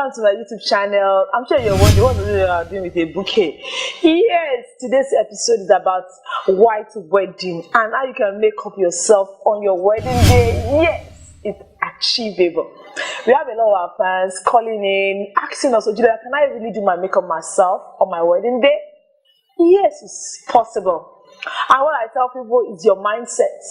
welcome to my YouTube channel. I'm sure you're wondering what you are doing with a bouquet. Yes, today's episode is about white wedding and how you can make up yourself on your wedding day. Yes, it's achievable. We have a lot of our fans calling in, asking us, Ojulewa, can I really do my makeup myself on my wedding day? Yes, it's possible. And what I tell people is your mindset.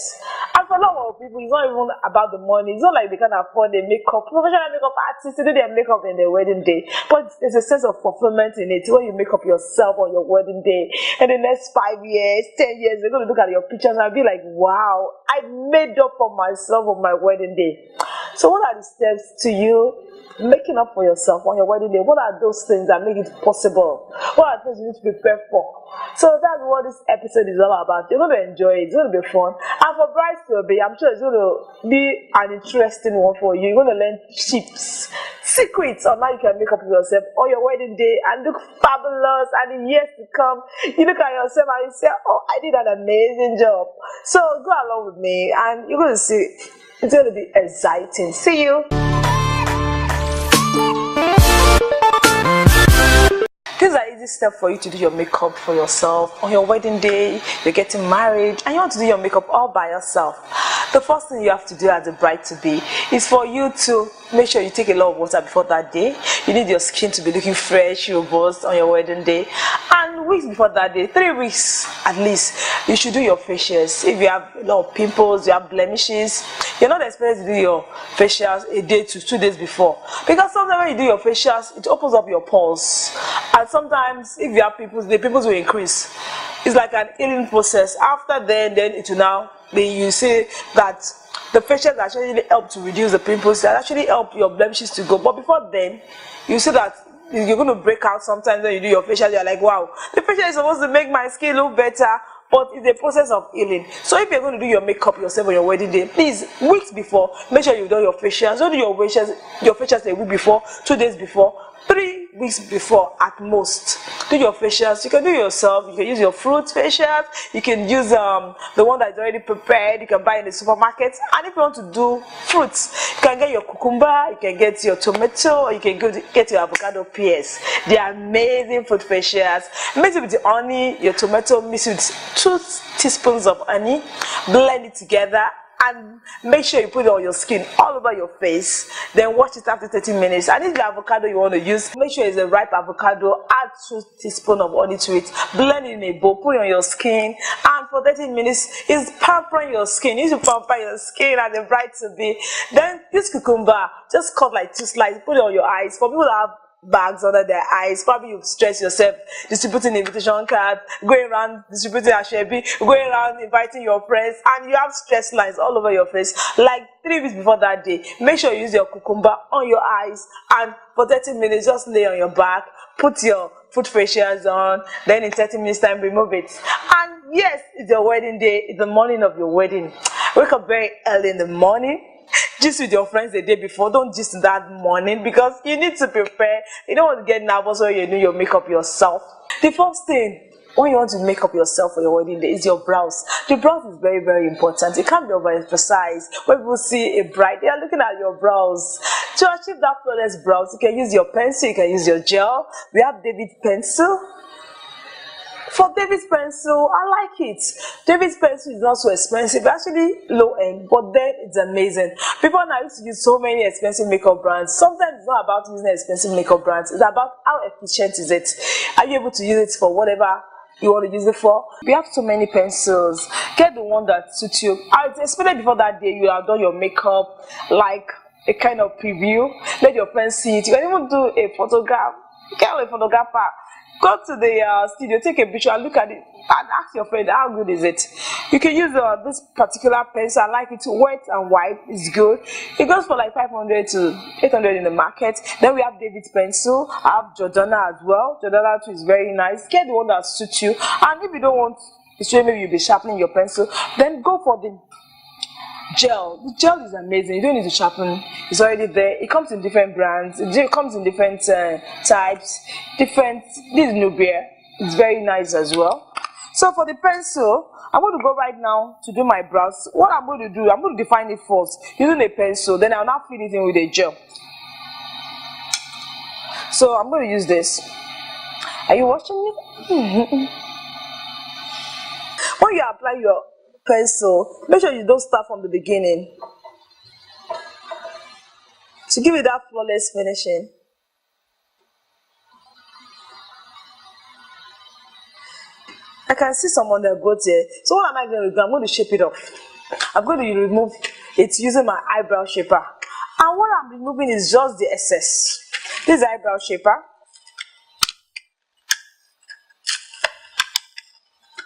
And for a lot of people, it's not even about the money. It's not like they can afford a professional makeup artist to do their makeup in their wedding day. But there's a sense of fulfillment in it when you make up yourself on your wedding day. And the next 5 years, 10 years, they're going to look at your pictures and be like, wow, I made up for myself on my wedding day. So what are the steps to you making up for yourself on your wedding day? What are those things that make it possible? What are things you need to prepare for? So that's what this episode is all about. You're going to enjoy it. It's going to be fun. And for brides to be, I'm sure it's going to be an interesting one for you. You're going to learn tips, secrets on how you can make up for yourself on your wedding day and look fabulous. And in years to come, you look at yourself and you say, oh, I did an amazing job. So go along with me and you're going to see it's going to be exciting. See you. These are easy steps for you to do your makeup for yourself on your wedding day. You're getting married and you want to do your makeup all by yourself. The first thing you have to do as a bride-to-be is for you to make sure you take a lot of water before that day. You need your skin to be looking fresh, robust on your wedding day. And weeks before that day, 3 weeks at least, you should do your facials. If you have a lot of pimples, you have blemishes, you're not expected to do your facials a day to 2 days before. Because sometimes when you do your facials, it opens up your pores. And sometimes if you have pimples, the pimples will increase. It's like an healing process. After then it will now you see that the facials actually help to reduce the pimples, that actually help your blemishes to go. But before then, you see that you're going to break out sometimes when you do your facial. You're like, wow, the facial is supposed to make my skin look better, but it's a process of healing. So if you're going to do your makeup yourself on your wedding day, please, weeks before, make sure you've done your facials. Don't do your facials a week before, 2 days before, 3 weeks before at most. Do your facials. You can do yourself. You can use your fruit facials. You can use the one that's already prepared. You can buy in the supermarket. And if you want to do fruits, you can get your cucumber, you can get your tomato, or you can get your avocado pears. They are amazing fruit facials. Mix it with the honey, your tomato, mix it with 2 teaspoons of honey, blend it together, and make sure you put it on your skin all over your face. Then wash it after 30 minutes. And if the avocado you want to use, make sure it's a ripe avocado. Add 2 teaspoons of honey to it. Blend it in a bowl. Put it on your skin. And for 30 minutes, it's pampering your skin. You need to pamper your skin and the bride to be. Then this cucumber, just cut like 2 slices. Put it on your eyes. For people that have bags under their eyes, probably you stress yourself distributing invitation cards, going around distributing ashwebi, going around inviting your friends, and you have stress lines all over your face. Like 3 weeks before that day, make sure you use your cucumber on your eyes, and for 30 minutes just lay on your back, put your foot facials on, then in 30 minutes time remove it. And yes, it's your wedding day, it's the morning of your wedding. Wake up very early in the morning. Gist with your friends the day before. Don't gist that morning because you need to prepare. You don't want to get nervous when you do your makeup yourself. The first thing when you want to make up yourself for your wedding day is your brows. The brows is very, very important. It can't be overemphasized. When people see a bride, they are looking at your brows. To achieve that flawless brows, you can use your pencil, you can use your gel. We have David's pencil. For David's pencil, I like it. David's pencil is not so expensive, actually low end, but then it's amazing. People now used to use so many expensive makeup brands. Sometimes it's not about using expensive makeup brands, it's about how efficient is it. Are you able to use it for whatever you want to use it for? We have so many pencils. Get the one that suits you. Especially before that day, you have done your makeup, like a kind of preview. Let your friends see it. You can even do a photograph. Get a photographer. Go to the studio, take a picture and look at it and ask your friend how good is it. You can use this particular pencil. I like it wet and white. It's good. It goes for like 500 to 800 in the market. Then we have David's pencil. I have Jordana as well. Jordana too is very nice. Get the one that suits you. And if you don't want to, maybe you'll be sharpening your pencil, then go for the gel. The gel is amazing. You don't need to sharpen. It's already there. It comes in different brands. It comes in different types. This is Nubia. It's very nice as well. So for the pencil, I'm going to go right now to do my brows. What I'm going to do, I'm going to define it first using a pencil. Then I'll now fill it in with a gel. So I'm going to use this. Are you watching me? When you apply your pencil, make sure you don't start from the beginning to give it that flawless finishing. I can see some on the goat here. So what am I going to do? I'm going to shape it off. I'm going to remove it using my eyebrow shaper. And what I'm removing is just the excess. This is eyebrow shaper.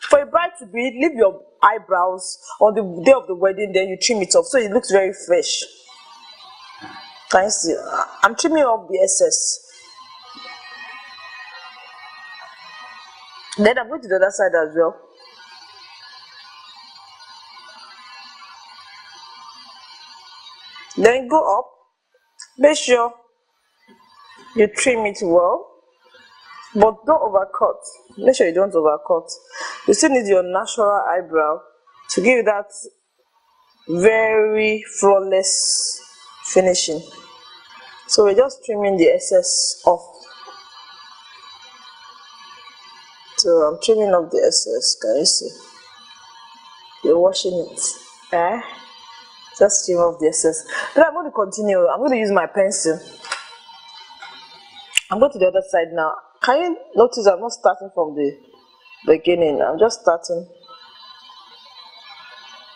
For a bride to be, leave your eyebrows on the day of the wedding, then you trim it off so it looks very fresh. Can you see? I'm trimming off the excess. Then I'm going to the other side as well. Then go up. Make sure you trim it well, but don't overcut. Make sure you don't overcut. You still need your natural eyebrow to give you that very flawless finishing. So we're just trimming the excess off. So I'm trimming off the excess. Can you see? You're washing it. Just trim off the excess. Then I'm going to continue. I'm going to use my pencil. I'm going to the other side now. Can you notice I'm not starting from the beginning? I'm just starting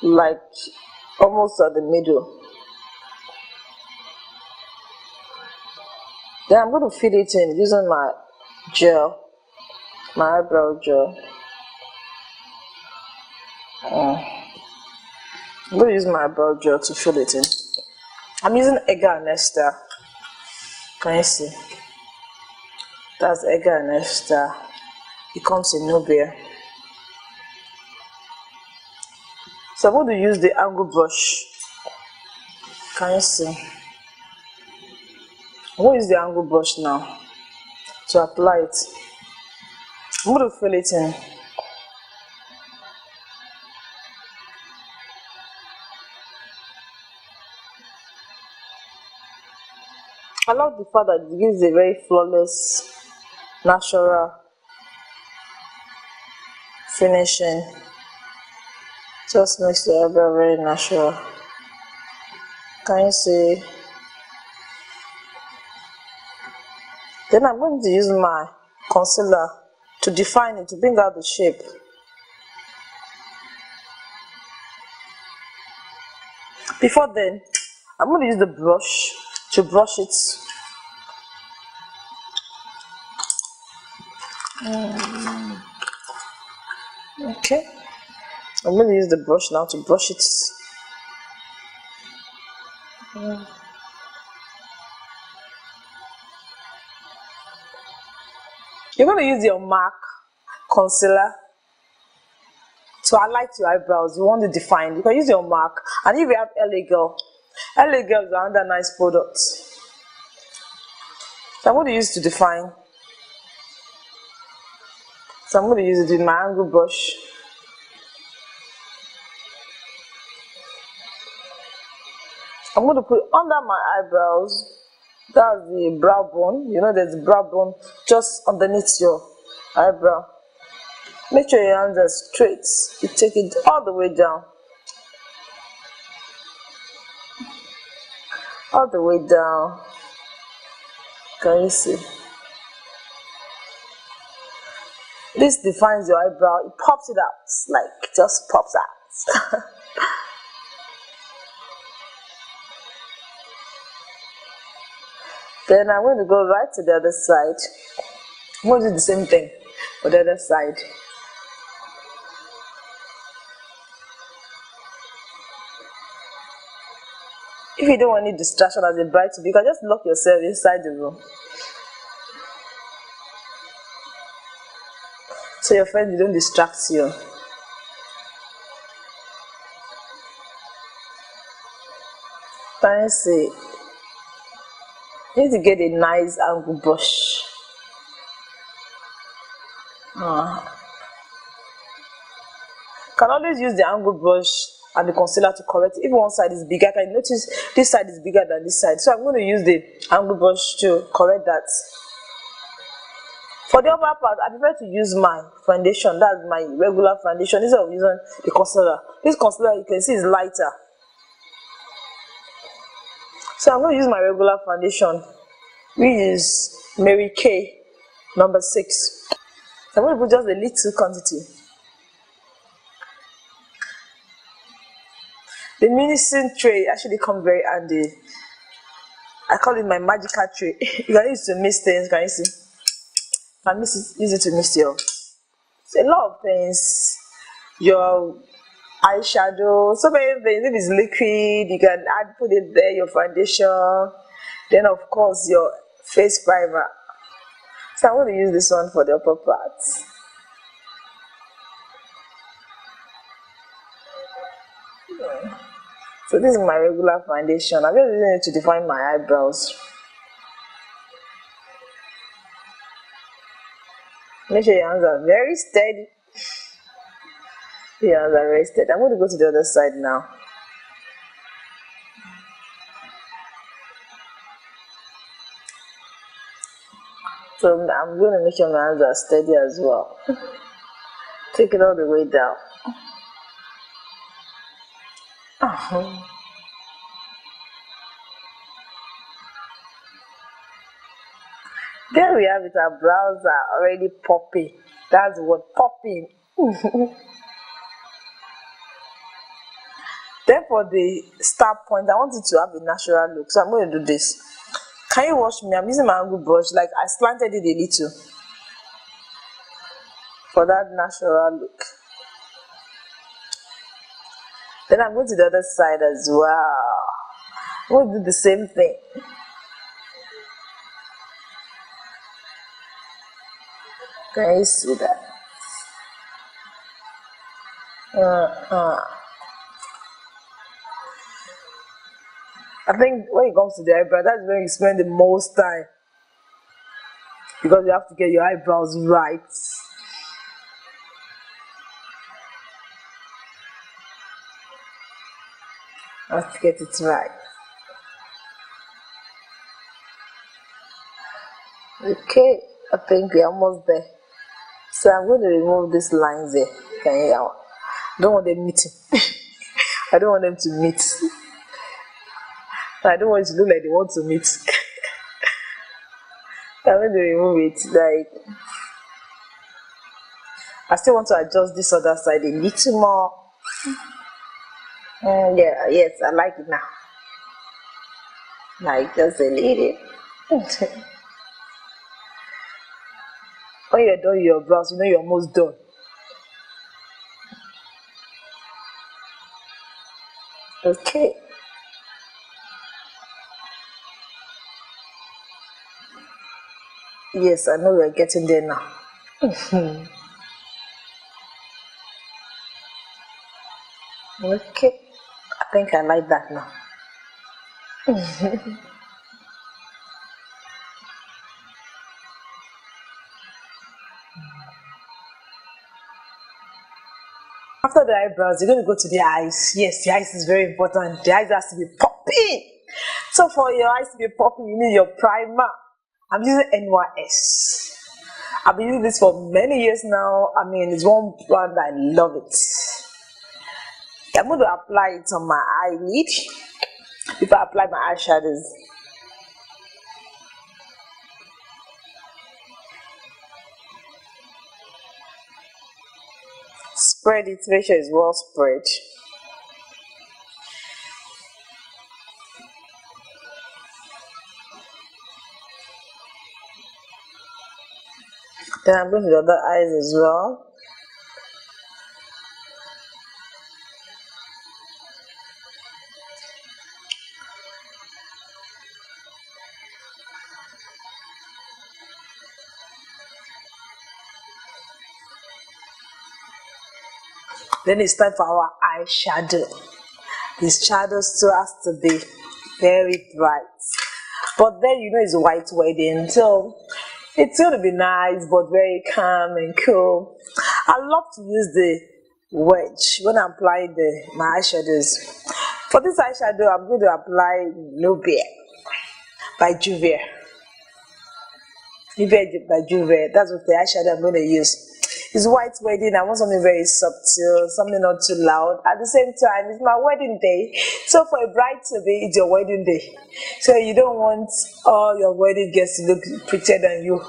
like almost at the middle. Then I'm going to fill it in using my gel, my eyebrow gel. I'm going to use my eyebrow gel to fill it in. I'm using Edgar and Esther. Can you see? That's Edgar and Esther. It comes in Nubia. So I'm going to use the angle brush. Can you see? I'm going to use the angle brush now to apply it. I'm going to fill it in. I love the fact that it gives a very flawless, natural finishing. Just makes the eyebrow very natural. Can you see? Then I'm going to use my concealer to define it, to bring out the shape. Before then, I'm going to use the brush to brush it. Okay. I'm going to use the brush now to brush it. You're going to use your MAC concealer to highlight your eyebrows. You want to define. You can use your MAC. And if you have LA Girl is another nice product. So I'm going to use to define. So I'm going to use it with my angle brush. I'm going to put under my eyebrows. That's the brow bone. You know there's a brow bone just underneath your eyebrow. Make sure your hands are straight. You take it all the way down. All the way down. Can you see? This defines your eyebrow. It pops it out. Like it just pops out. Then I'm going to go right to the other side. I'm going to do the same thing for the other side. If you don't want any distraction as a bride to be, you can just lock yourself inside the room. So your friends don't distract you. Can you see? You need to get a nice angle brush. Can always use the angle brush and the concealer to correct it. If one side is bigger, I can notice this side is bigger than this side. So I'm going to use the angle brush to correct that. For the upper part, I prefer to use my foundation, that's my regular foundation, instead of using the concealer. This concealer, you can see, is lighter. So I'm going to use my regular foundation, which is Mary Kay number 6. I'm going to put just a little quantity. The mixing tray actually comes very handy. I call it my magical tray. You can use it to mix things, can you see? You can use it to mix your, a lot of things. Your eyeshadow, so many things. If it's liquid, you can put it there, your foundation, then of course your face primer. So I'm going to use this one for the upper part. So this is my regular foundation. I'm just using it to define my eyebrows. Make sure your hands are very steady. Your hands are very steady. I'm going to go to the other side now. So I'm going to make sure my hands are steady as well. Take it all the way down. There we have it. Our brows are already popping. That's what, popping. Then for the start point, I want it to have a natural look. So I'm going to do this. Can you watch me? I'm using my angle brush, like I slanted it a little for that natural look. Then I'm going to the other side as well. I'm going to do the same thing. Can you see that? I think when it comes to the eyebrow, that's when you spend the most time, because you have to get your eyebrows right. I have to get it right. Okay, I think we're almost there. So I'm going to remove these lines there. Can you? I don't want them meeting. I don't want them to meet. I don't want it to look like they want to meet. I'm going to remove it. Like, I still want to adjust this other side a little more. Yeah, yes, I like it now. Like, just a little. When you're done with your brows, you know you're almost done. Okay. Yes, I know we're getting there now. Okay. I think I like that now. After the eyebrows, you're going to go to the eyes. Yes, the eyes is very important. The eyes has to be popping. So for your eyes to be popping, you need your primer. I'm using NYS. I've been using this for many years now. I mean, it's one brand, I love it. I'm going to apply it on my eyelid before I apply my eyeshadows. Spread it, make sure it's well spread. Then I'm going to the other eyes as well. Then it's time for our eyeshadow. This shadow still has to be very bright. But then you know it's white wedding, so it's going to be nice but very calm and cool. I love to use the wedge when I apply my eyeshadows. For this eyeshadow, I'm going to apply No Bear by Juvia. Maybe by Juve. That's what the eyeshadow I'm going to use. It's white wedding. I want something very subtle, something not too loud. At the same time, it's my wedding day. So for a bride to be, it's your wedding day. So you don't want all your wedding guests to look prettier than you.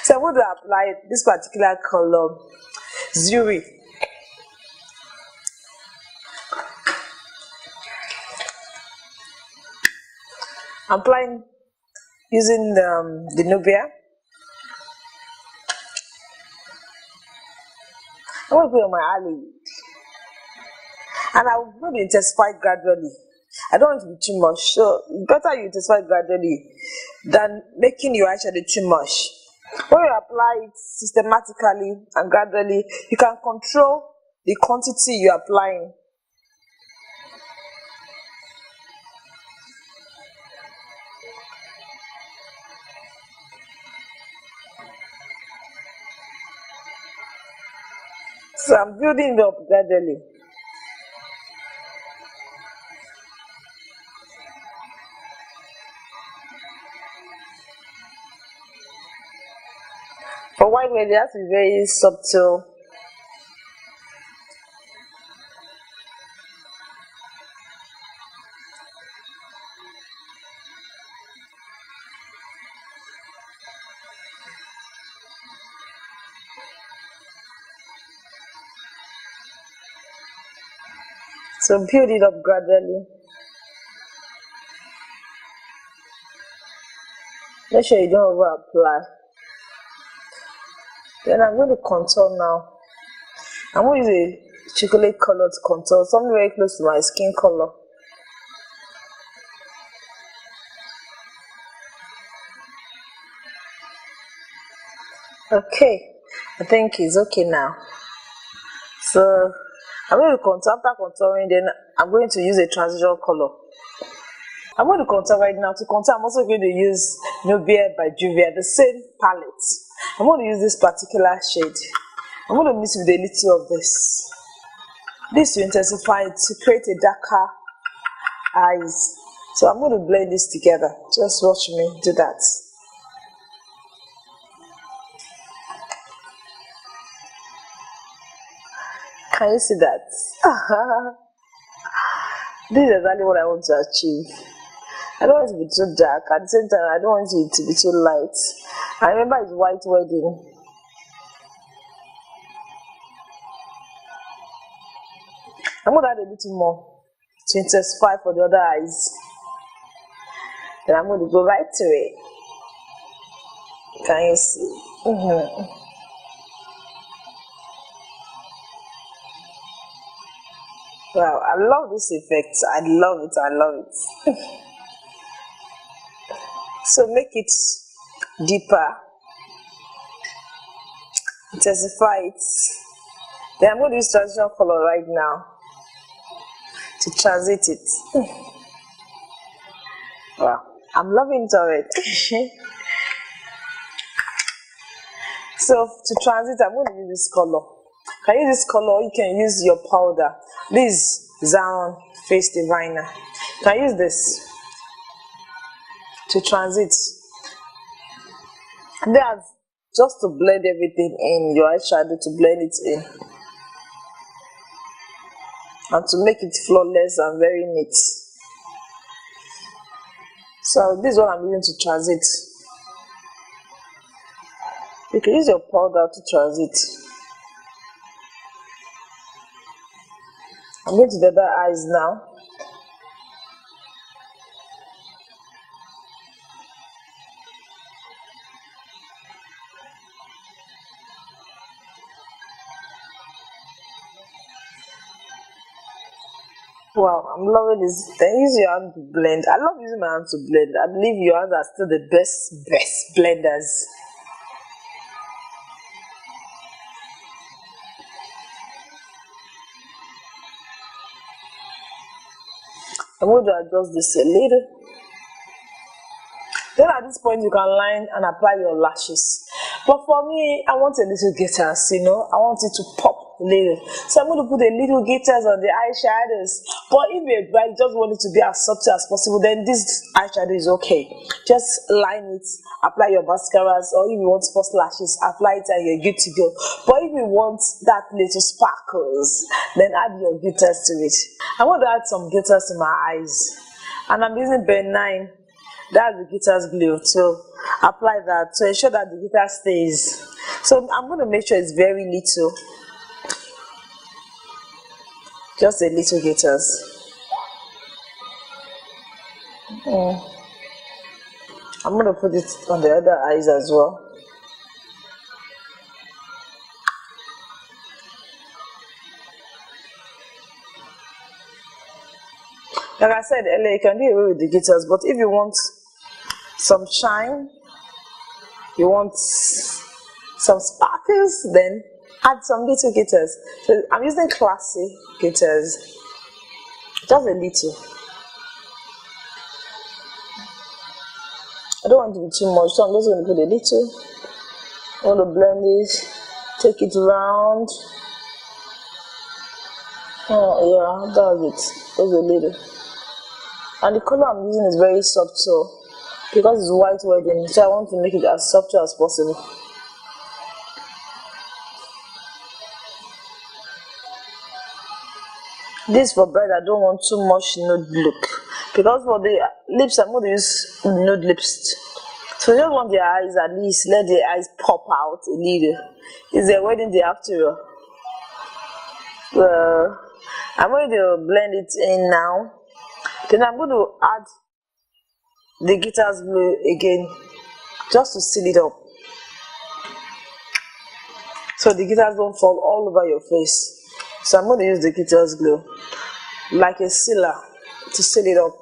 So I'm going to apply this particular color, Zuri. I'm applying using the Nubia. I'm going to put it on my eyelid. And I'm going to intensify gradually. I don't want it to be too much. So it's better you intensify gradually than making your eyeshadow too much. When you apply it systematically and gradually, you can control the quantity you're applying. So I'm building it up gradually. For white wedding, it has to be very subtle. So build it up gradually. Make sure you don't over apply. Then I'm going to contour now. I'm going to use a chocolate colored contour, something very close to my skin color. Okay, I think it's okay now. So I'm going to contour. After contouring, then I'm going to use a transition color. I'm going to contour right now. To contour, I'm also going to use Nubia by Juvia, the same palette. I'm going to use this particular shade. I'm going to mix with a little of this. This will intensify it to create a darker eyes. So I'm going to blend this together. Just watch me do that. Can you see that? This is exactly what I want to achieve. I don't want it to be too dark. At the same time, I don't want it to be too light. I remember it's white wedding. I'm going to add a little more to intensify for the other eyes. Then I'm going to go right to it. Can you see? Wow, I love this effect. I love it. I love it. So make it deeper. Intensify it. Then I'm going to use transition color right now to transit it. Wow, I'm loving it already. So to transit, I'm going to use this color. Can you use this color? You can use your powder. This Zaron Face Diviner. Can use this to transit. And then just to blend everything in your eyeshadow, to blend it in and to make it flawless and very neat. So this is what I'm using to transit. You can use your powder to transit. I'm going to the other eyes now. Wow, I'm loving this. Then use your hand to blend. I love using my hand to blend. I believe your hands are still the best blenders. I'm going to adjust this a little. Then at this point you can line and apply your lashes. But for me, I want a little glitters, you know. I want it to pop. little. So I'm going to put a little glitters on the eyeshadows. But if you're a bride, just want it to be as subtle as possible, then this eyeshadow is okay. Just line it, apply your mascaras, or if you want false lashes, apply it and you're good to go. But if you want that little sparkles, then add your glitters to it. I want to add some glitters to my eyes, and I'm using Ben9. That's the glitters glue, so apply that to ensure that the glitter stays. So I'm going to make sure it's very little, just a little glitters. I'm going to put it on the other eyes as well. Like I said earlier, you can do away with the glitters, but if you want some shine, you want some sparkles, then add some little glitters. So I'm using classy glitters, just a little. I don't want to be too much, so I'm just going to put a little. I want to blend this, take it around. Oh yeah, that's it. Just a little. And the color I'm using is very subtle because it's white wedding, so I want to make it as subtle as possible. This for bride, I don't want too much nude look, because for the lips I'm going to use nude lips. So I just want their eyes, at least let the eyes pop out a little. It's their wedding day after all. I'm going to blend it in now. Then I'm going to add the glitters glue again, just to seal it up, so the glitters don't fall all over your face. So I'm going to use the glitters glue like a sealer to seal it up.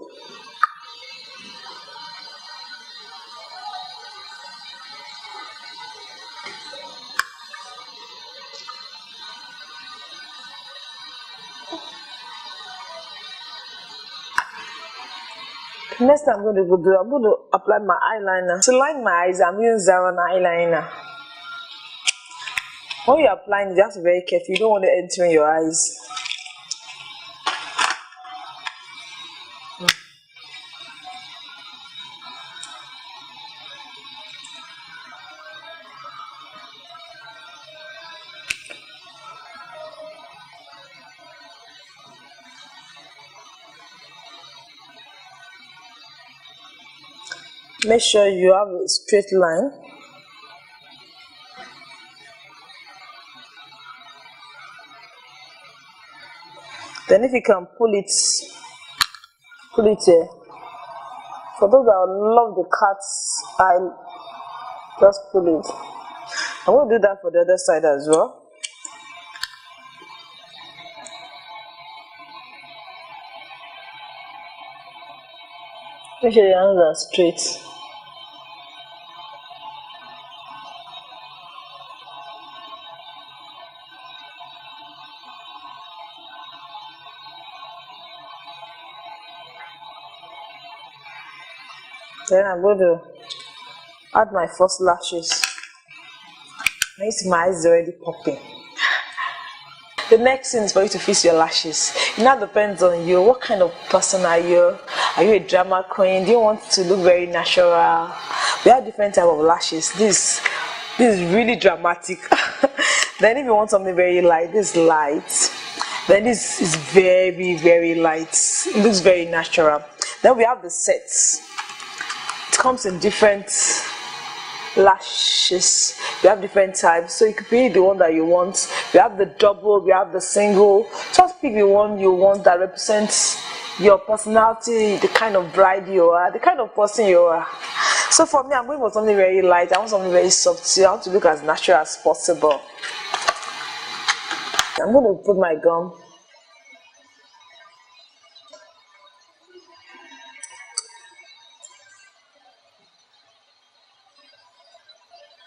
Next I'm going to apply my eyeliner. To line my eyes, I'm using Zara eyeliner. When you're applying it, you have to be very careful. You don't want to enter in your eyes. Make sure you have a straight line. Then if you can pull it here. For those that love the cat's eye, just pull it. I'm going to do that for the other side as well. Make sure your hands are straight. Then I'm going to add my false lashes. I see my eyes already popping. The next thing is for you to fix your lashes. It now depends on you. What kind of person are you? Are you a drama queen? Do you want to look very natural? We have different type of lashes. This is really dramatic. Then if you want something very light, this is light. Then this is very, very light. It looks very natural. Then we have the sets. It comes in different lashes. We have different types, so you could pick the one that you want. We have the double, we have the single. Just pick the one you want that represents your personality, the kind of bride you are, the kind of person you are. So for me, I'm going for something very light. I want something very soft. So I want to look as natural as possible. I'm going to put my gum.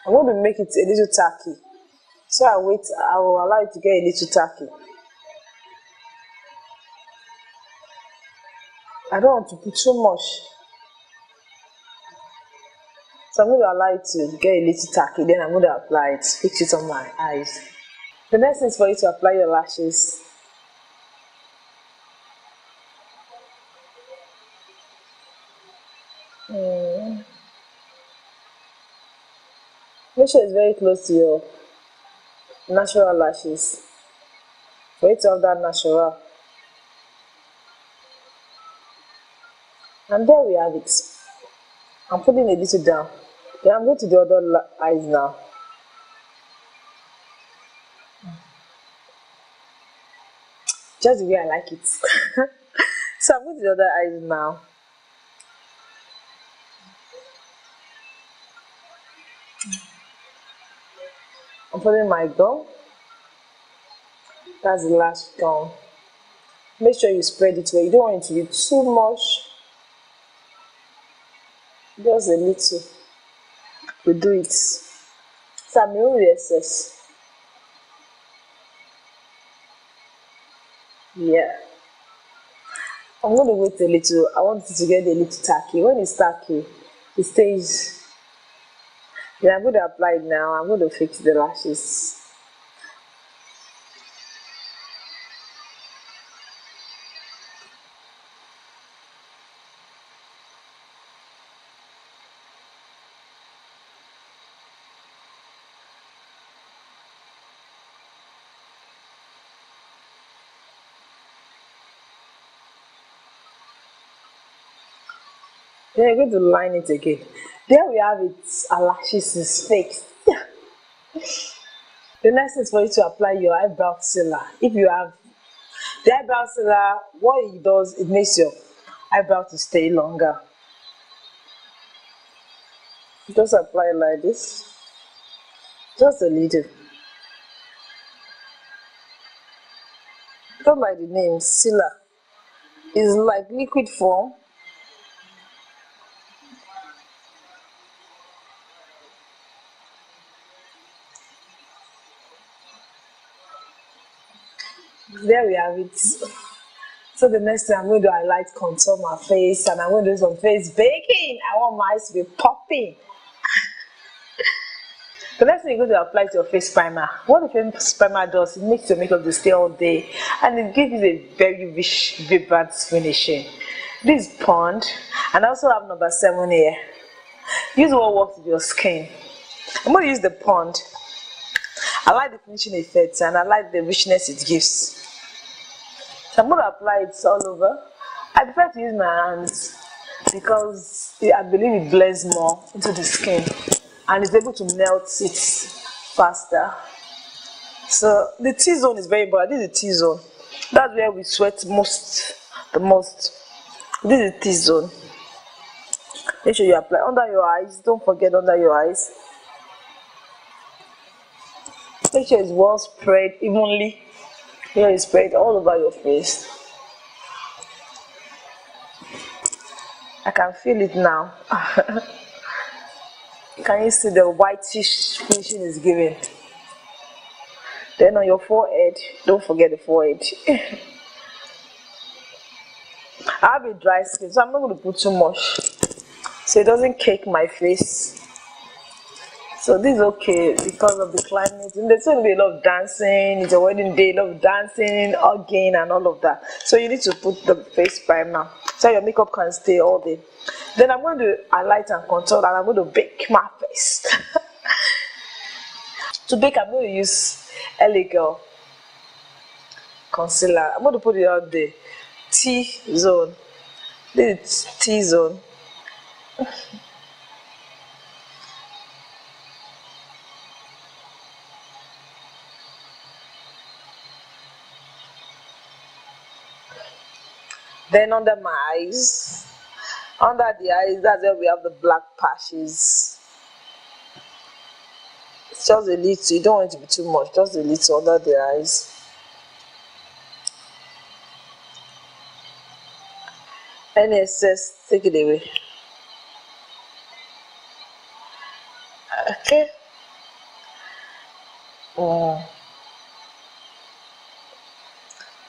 I'm going to make it a little tacky. So I will allow it to get a little tacky. I don't want to put too much. So I'm going to allow it to get a little tacky. Then I'm going to apply it, fix it on my eyes. The next thing is for you to apply your lashes. Make sure it's very close to your natural lashes. For you to have that natural. And there we have it. I'm putting a little down. Then I'm going to the other eyes now. Just the way I like it. So I'm going to the other eyes now. I'm putting my gum. That's the last gum. Make sure you spread it well. You don't want it to be too much. Just a little. We do it. So I'm removing the excess. Yeah. I'm going to wait a little. I want it to get a little tacky. When it's tacky, it stays. Then I'm going to apply it now. I'm going to fix the lashes. Then I'm going to line it again. There we have it. Our lashes is fixed. The next thing is for you to apply your eyebrow concealer. If you have the eyebrow concealer, what it does, it makes your eyebrow to stay longer. Just apply like this. Just a little. Just like the name, concealer. It's like liquid form. There we have it. So the next thing I'm going to highlight, contour my face, and I'm going to do some face baking. I want my eyes to be popping. The next thing you're going to apply is your face primer. What the face primer does, it makes your makeup to stay all day, and it gives you a very rich, vibrant finishing. This is Pond, and I also have number 7 here. Use what works with your skin. I'm going to use the Pond. I like the finishing effects, and I like the richness it gives. So I'm going to apply it all over. I prefer to use my hands because I believe it blends more into the skin and it's able to melt it faster. So the T-zone is very important. This is the T-zone. That's where we sweat the most. This is T-zone. Make sure you apply under your eyes. Don't forget under your eyes. Make sure it's well spread evenly. Here it's spread all over your face. I can feel it now. Can you see the whitish finishing is giving? Then on your forehead, don't forget the forehead. I have a dry skin, so I'm not going to put too much so it doesn't cake my face. So this is okay because of the climate. And there's going to be a lot of dancing. It's a wedding day, a lot of dancing, hugging, and all of that. So you need to put the face primer so your makeup can stay all day. Then I'm going to highlight and contour, and I'm going to bake my face. To bake, I'm going to use LA Girl concealer. I'm going to put it on the T-zone. This is T-zone. Then under my eyes, under the eyes, that's where we have the black patches. It's just a little, you don't want it to be too much, just a little under the eyes. Any excess, take it away. Okay.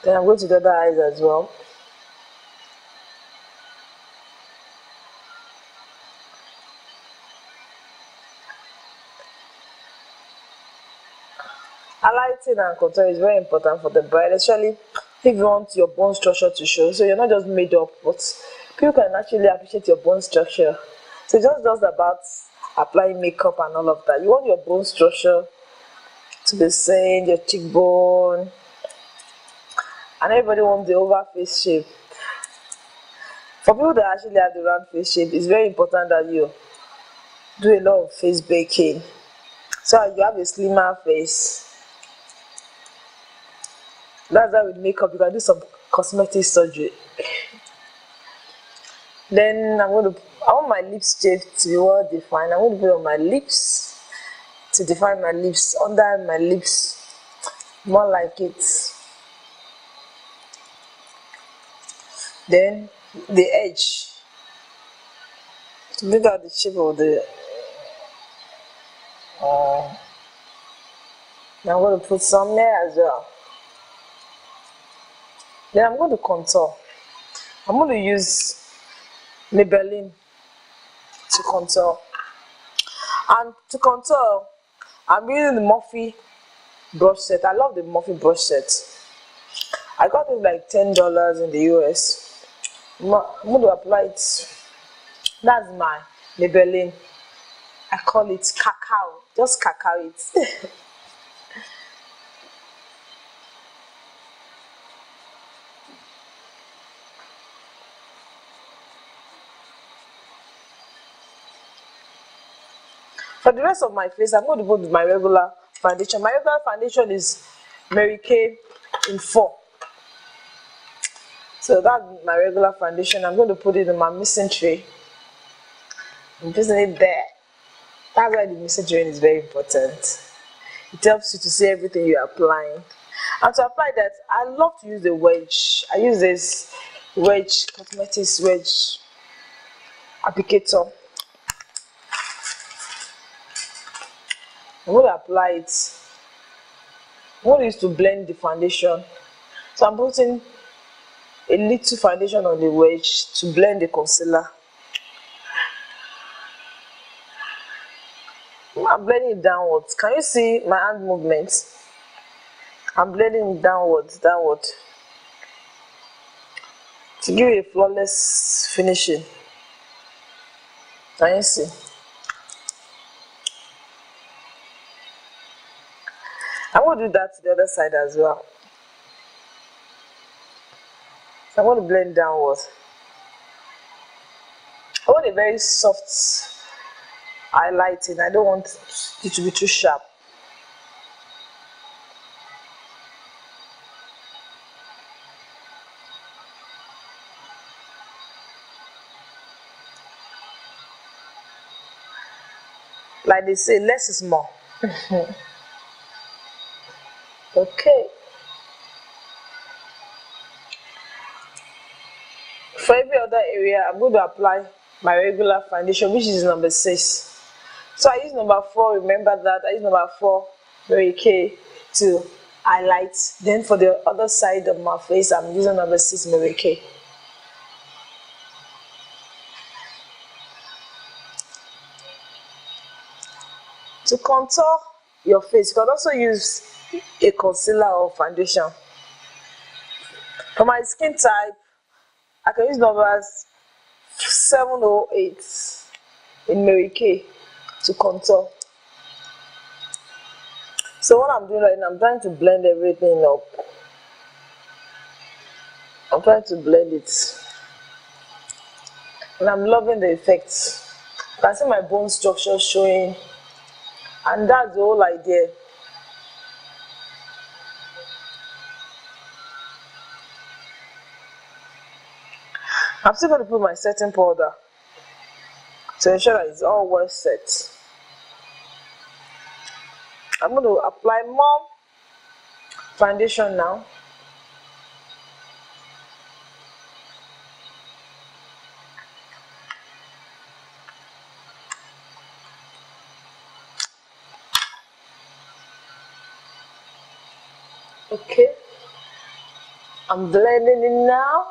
Then I'm going to the other eyes as well. Highlighting and contour is very important for the bride, especially if you want your bone structure to show. So you're not just made up, but people can actually appreciate your bone structure. So it's just about applying makeup and all of that. You want your bone structure to be seen, your cheekbone, and everybody wants the oval face shape. For people that actually have the round face shape, it's very important that you do a lot of face baking so you have a slimmer face. That's why with makeup you can do some cosmetic surgery. Then I want my lips shape to be well defined. I'm going to put on my lips to define my lips, under my lips, more like it. Then the edge, to make out the shape of the I'm going to put some there as well. Then I'm going to contour. I'm going to use Maybelline to contour. And to contour, I'm using the Morphe brush set. I love the Morphe brush set. I got it like $10 in the US. I'm going to apply it. That's my Maybelline. I call it cacao. Just cacao it. For the rest of my face, I'm going to put my regular foundation. My regular foundation is Mary Kay in 4. So that's my regular foundation. I'm going to put it in my mixing tray. I'm placing it there. That's why the mixing tray is very important. It helps you to see everything you're applying. And to apply that, I love to use the wedge. I use this wedge, cosmetics wedge applicator. I'm going to apply it. I'm going to use to blend the foundation. So I'm putting a little foundation on the wedge to blend the concealer. I'm blending it downwards. Can you see my hand movements? I'm blending it downwards to give it a flawless finishing. Can you see? I'm going to do that to the other side as well. So I'm going to blend downwards. I want a very soft highlighting. I don't want it to be too sharp. Like they say, less is more. Okay. For every other area, I'm going to apply my regular foundation, which is number 6. So I use number 4, remember that. I use number 4, Mary Kay, to highlight. Then for the other side of my face, I'm using number 6, Mary Kay. To contour your face, you can also use a concealer or foundation. For my skin type, I can use numbers 708 in Mary Kay to contour. So what I'm doing right now, I'm trying to blend everything up. I'm trying to blend it. And I'm loving the effects. You can see my bone structure showing. And that's the whole idea. I'm still going to put my setting powder to ensure that it's all well set. I'm going to apply more foundation now. Okay. I'm blending it now.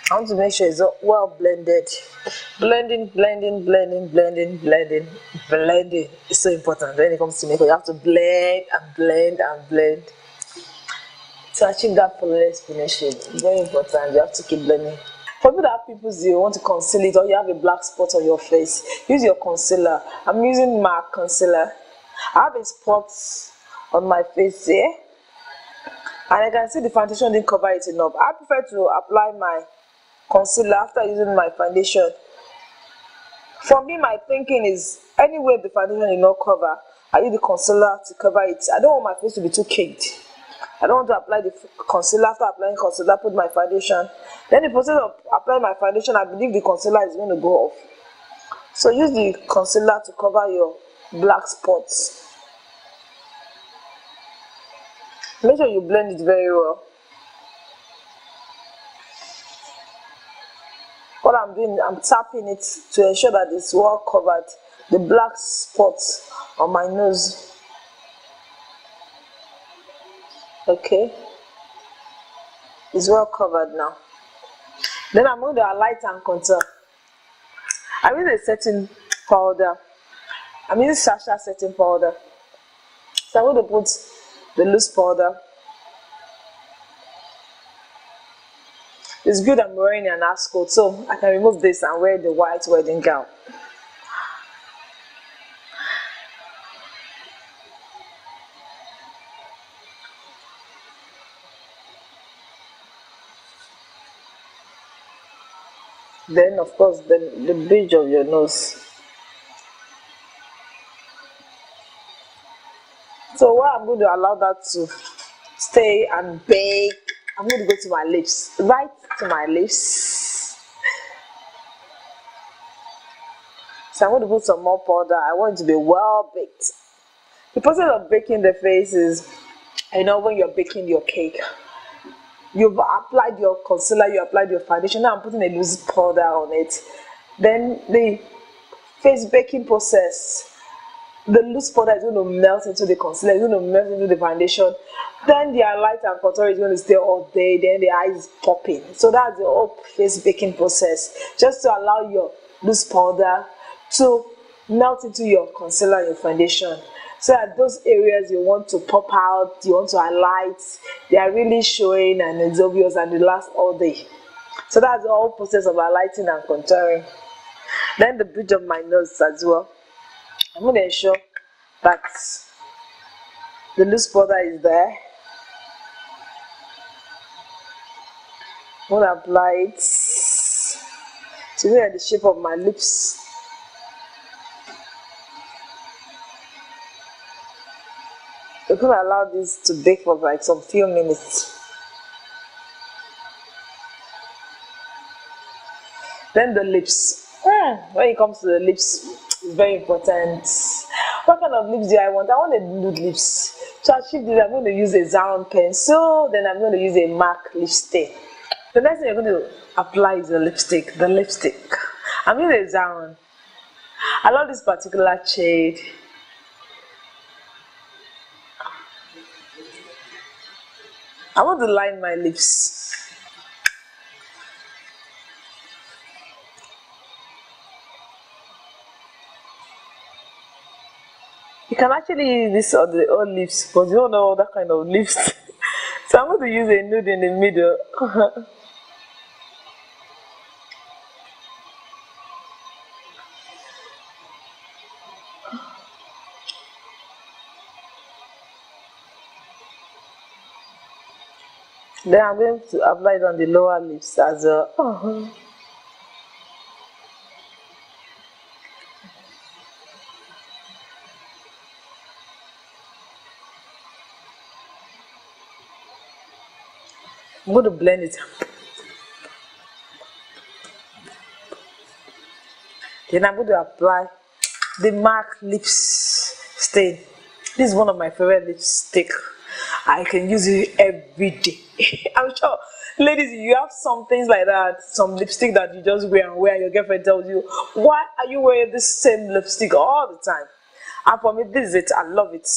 I want to make sure it's well blended. Blending, blending, blending, blending, blending, blending is so important when it comes to makeup. You have to blend and blend and blend to achieve that flawless finish. Very important. You have to keep blending. For people that have pimples, you want to conceal it, or you have a black spot on your face, use your concealer. I'm using MAC concealer. I have a spot on my face here, and I can see the foundation didn't cover it enough. I prefer to apply my concealer after using my foundation. For me, my thinking is anywhere the foundation is not cover, I use the concealer to cover it. I don't want my face to be too caked. I don't want to apply the concealer after applying concealer, put my foundation. Then the process of applying my foundation, I believe the concealer is going to go off. So use the concealer to cover your black spots. Make sure you blend it very well. What I'm doing, I'm tapping it to ensure that it's well covered. The black spots on my nose. Okay, it's well covered now. Then I'm going to highlight and contour. I'm using a setting powder. I'm using Sasha setting powder. So I'm going to put the loose powder. It's good I'm wearing an ass coat, so I can remove this and wear the white wedding gown. Then of course the bridge of your nose. So while I'm going to allow that to stay and bake, I'm going to go to my lips, right to my lips. So I'm going to put some more powder. I want it to be well baked. The process of baking the face is, you know, when you're baking your cake, you've applied your concealer, you applied your foundation. Now I'm putting a loose powder on it. Then the face baking process, the loose powder is going to melt into the concealer, it's going to melt into the foundation. Then the highlight and contour is going to stay all day. Then the eyes is popping. So that's the whole face baking process. Just to allow your loose powder to melt into your concealer and your foundation. So that those areas you want to pop out, you want to highlight, they are really showing and it's obvious and they last all day. So that's the whole process of highlighting and contouring. Then the bridge of my nose as well. I'm going to ensure that the loose powder is there. I'm going to apply it to get the shape of my lips. We're going to allow this to bake for like some few minutes. Then the lips. When it comes to the lips, it's very important. What kind of lips do I want? I want a nude lips. To achieve this, I'm going to use a Zaron pencil. Then I'm going to use a MAC lipstick. The next thing you're going to apply is the lipstick. I'm using a Zaron. I love this particular shade. I want to line my lips. You can actually use this on the old lips, but you don't know that kind of lips. So I'm going to use a nude in the middle. Then I'm going to apply it on the lower lips as well. I'm going to blend it. Then I'm going to apply the MAC lips stain. This is one of my favorite lipstick. I can use it every day. I'm sure, ladies, you have some things like that, some lipstick that you just wear and wear, and your girlfriend tells you, why are you wearing this same lipstick all the time? And for me, this is it. I love it.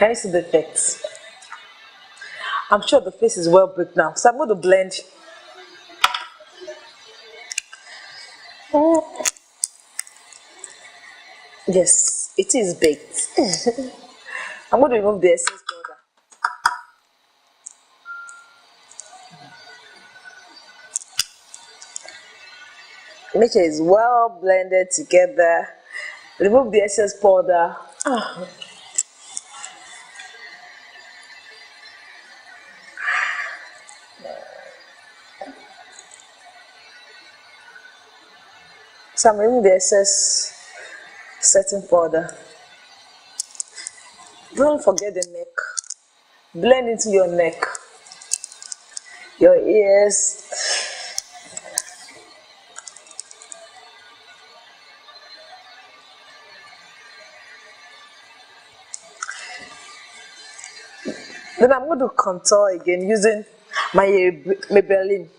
Can you see the effects? I'm sure the face is well baked now, so I'm going to blend. Yes, it is baked. I'm going to remove the essence powder. Make sure it's well blended together. Remove the excess powder. So I'm removing the excess setting powder. Don't forget the neck. Blend into your neck, your ears. Then I'm going to contour again using my Maybelline.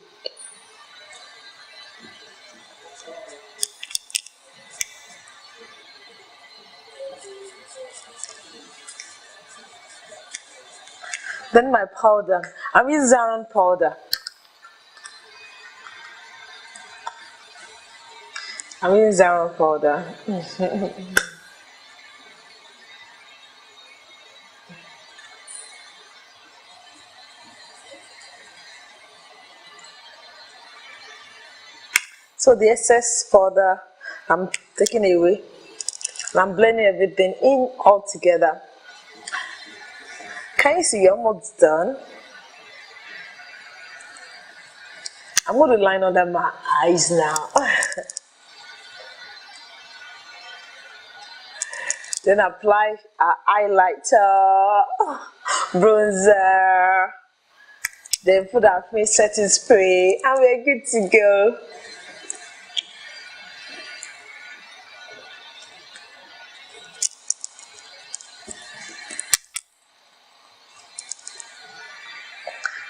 Then my powder. I'm using Zaron powder. I'm using Zaron powder. So the excess powder, I'm taking away. And I'm blending everything in all together. Can you see you're almost done? I'm going to line under my eyes now. Then apply highlighter, bronzer. Then put our face setting spray, and we're good to go.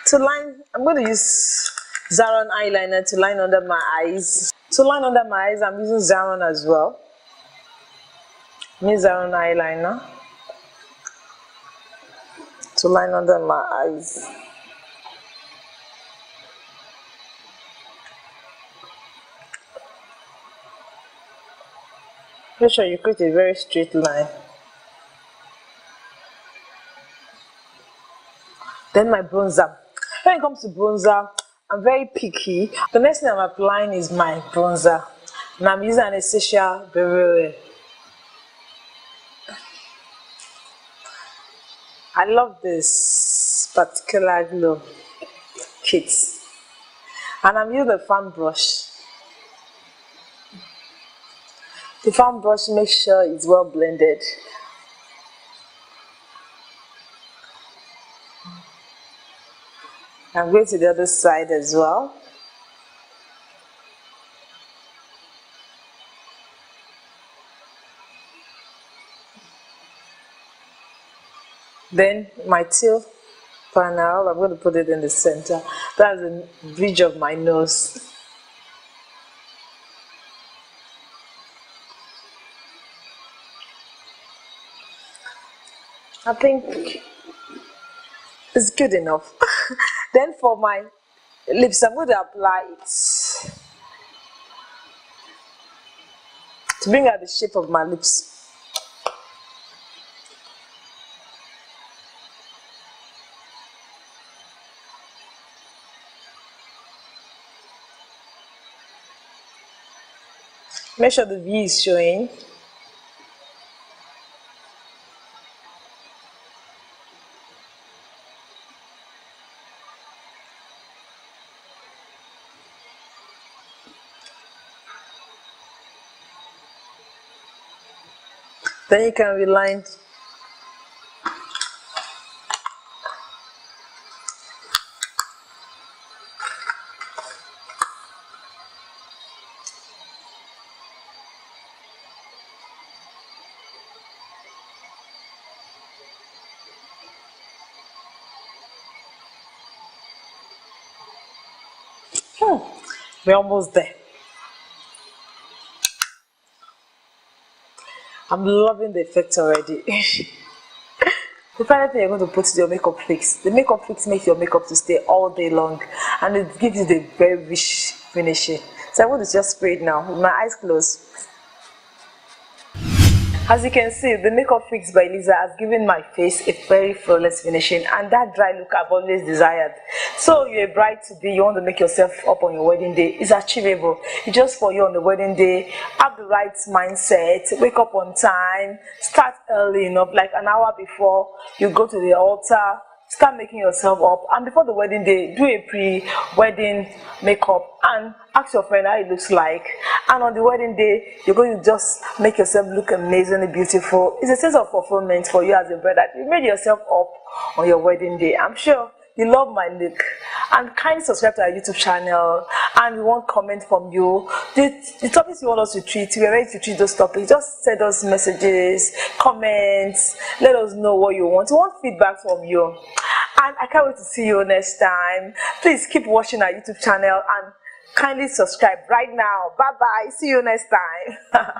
To line, I'm going to use Zaron eyeliner to line under my eyes. To line under my eyes, I'm using Zaron as well. Zaron eyeliner to line under my eyes. Make sure you create a very straight line. Then my bronzer. When it comes to bronzer, I'm very picky. The next thing I'm applying is my bronzer. And I'm using an essential Bridal. I love this particular glow kit. And I'm using the fan brush. The fan brush makes sure it's well blended. I'm going to the other side as well. Then my tail panel, I'm going to put it in the center. That's the bridge of my nose. I think it's good enough. Then for my lips, I'm going to apply it to bring out the shape of my lips. Make sure the V is showing. Then you can reline. We're almost there. I'm loving the effect already. the final thing you're going to put is your makeup fix. The makeup fix makes your makeup to stay all day long, and it gives you the very rich finishing. So I'm going to just spray it now with my eyes closed. As you can see, the makeup fix by Lisa has given my face a very flawless finishing, and that dry look I've always desired. So you're a bride to be, you want to make yourself up on your wedding day. It's achievable. It's just for you on the wedding day. Have the right mindset, wake up on time, start early enough, like an hour before you go to the altar. Start making yourself up, and before the wedding day, do a pre-wedding makeup and ask your friend how it looks like. And on the wedding day, you're going to just make yourself look amazingly beautiful. It's a sense of fulfillment for you as a bride that you made yourself up on your wedding day. I'm sure you love my look, and kindly subscribe to our YouTube channel, and we want comment from you. The topics you want us to treat, we're ready to treat those topics. Just send us messages, comments, let us know what you want. We want feedback from you, and I can't wait to see you next time. Please keep watching our YouTube channel and kindly subscribe right now. Bye bye, see you next time.